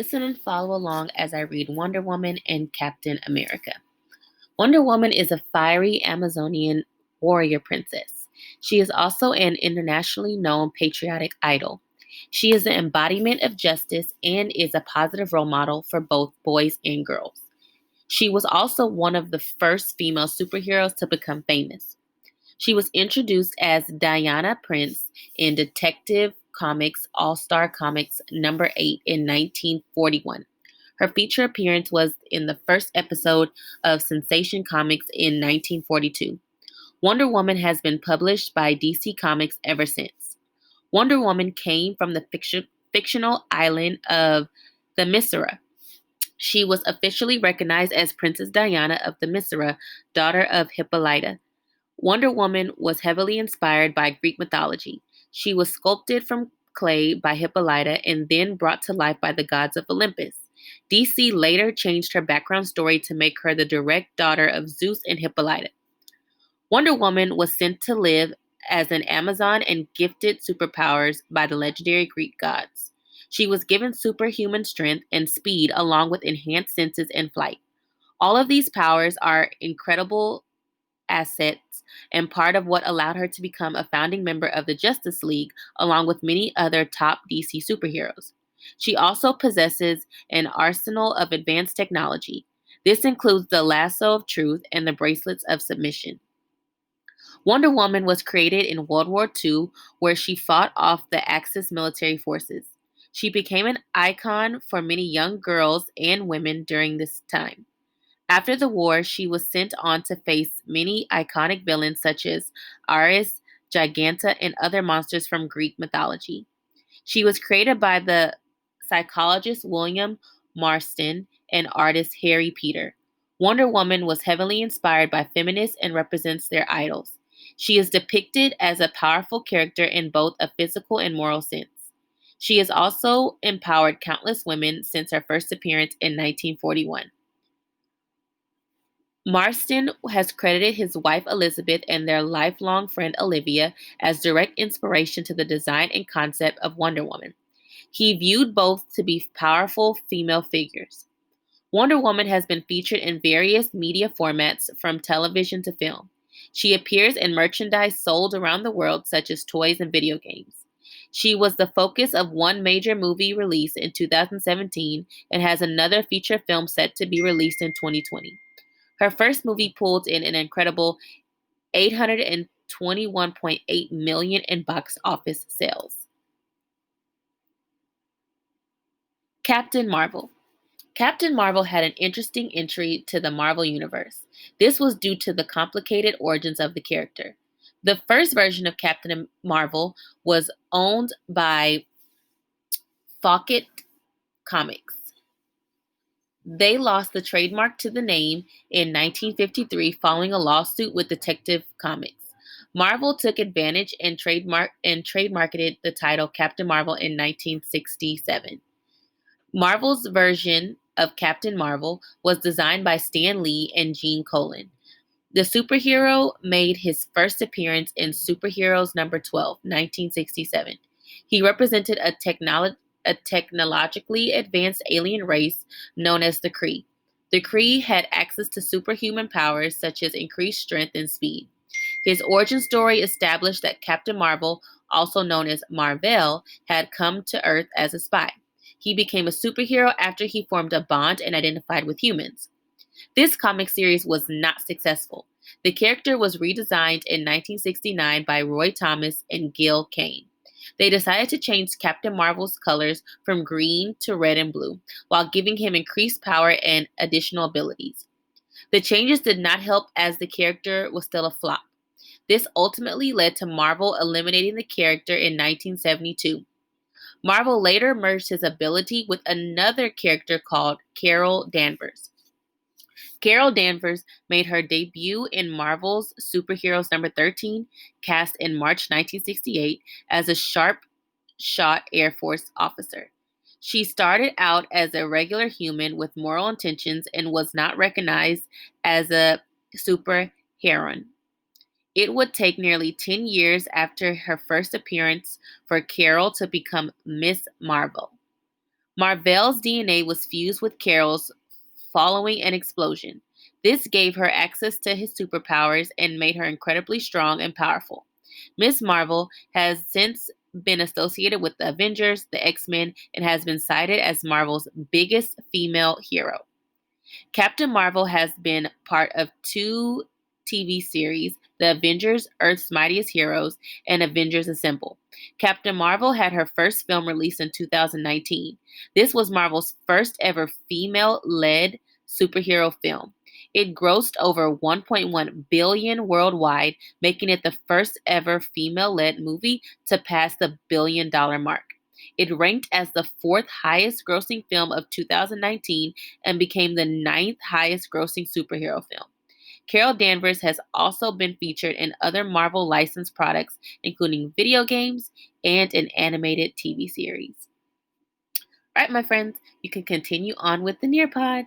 Listen and follow along as I read Wonder Woman and Captain America. Wonder Woman is a fiery Amazonian warrior princess. She is also an internationally known patriotic idol. She is the embodiment of justice and is a positive role model for both boys and girls. She was also one of the first female superheroes to become famous. She was introduced as Diana Prince in Detective Comics All Star Comics number 8 in 1941. Her feature appearance was in the first episode of Sensation Comics in 1942. Wonder Woman has been published by DC Comics ever since. Wonder Woman came from the fictional island of Themyscira. She was officially recognized as Princess Diana of Themyscira, daughter of Hippolyta. Wonder Woman was heavily inspired by Greek mythology. She was sculpted from clay by Hippolyta and then brought to life by the gods of Olympus. DC later changed her background story to make her the direct daughter of Zeus and Hippolyta. Wonder Woman was sent to live as an Amazon and gifted superpowers by the legendary Greek gods. She was given superhuman strength and speed along with enhanced senses and flight. All of these powers are incredible assets and part of what allowed her to become a founding member of the Justice League, along with many other top DC superheroes. She also possesses an arsenal of advanced technology. This includes the lasso of truth and the bracelets of submission. Wonder Woman was created in World War II, where she fought off the Axis military forces. She became an icon for many young girls and women during this time. After the war, she was sent on to face many iconic villains such as Ares, Giganta, and other monsters from Greek mythology. She was created by the psychologist William Marston and artist Harry Peter. Wonder Woman was heavily inspired by feminists and represents their idols. She is depicted as a powerful character in both a physical and moral sense. She has also empowered countless women since her first appearance in 1941. Marston has credited his wife Elizabeth and their lifelong friend Olivia as direct inspiration to the design and concept of Wonder Woman. He viewed both to be powerful female figures. Wonder Woman has been featured in various media formats from television to film. She appears in merchandise sold around the world, such as toys and video games. She was the focus of one major movie release in 2017 and has another feature film set to be released in 2020. Her first movie pulled in an incredible 821.8 million in box office sales. Captain Marvel. Captain Marvel had an interesting entry to the Marvel Universe. This was due to the complicated origins of the character. The first version of Captain Marvel was owned by Fawcett Comics. They lost the trademark to the name in 1953 following a lawsuit with Detective Comics. Marvel took advantage and trademarketed the title Captain Marvel in 1967. Marvel's version of Captain Marvel was designed by Stan Lee and Gene Colan. The superhero made his first appearance in Superheroes number 12, 1967. He represented a technologically advanced alien race known as the Kree. The Kree had access to superhuman powers such as increased strength and speed. His origin story established that Captain Marvel, also known as Mar-Vell, had come to Earth as a spy. He became a superhero after he formed a bond and identified with humans. This comic series was not successful. The character was redesigned in 1969 by Roy Thomas and Gil Kane. They decided to change Captain Marvel's colors from green to red and blue, while giving him increased power and additional abilities. The changes did not help as the character was still a flop. This ultimately led to Marvel eliminating the character in 1972. Marvel later merged his ability with another character called Carol Danvers. Carol Danvers made her debut in Marvel's Superheroes number 13, cast in March 1968, as a sharp shot Air Force officer. She started out as a regular human with moral intentions and was not recognized as a superheroine. It would take nearly 10 years after her first appearance for Carol to become Miss Marvel. Marvel's DNA was fused with Carol's following an explosion. This gave her access to his superpowers and made her incredibly strong and powerful. Miss Marvel has since been associated with the Avengers, the X-Men, and has been cited as Marvel's biggest female hero. Captain Marvel has been part of two TV series, The Avengers, Earth's Mightiest Heroes, and Avengers Assemble. Captain Marvel had her first film released in 2019. This was Marvel's first ever female led superhero film. It grossed over 1.1 billion worldwide, making it the first ever female led movie to pass the $1 billion mark. It ranked as the fourth highest grossing film of 2019 and became the ninth highest grossing superhero film. Carol Danvers has also been featured in other Marvel licensed products, including video games and an animated TV series. All right, my friends, you can continue on with the Nearpod.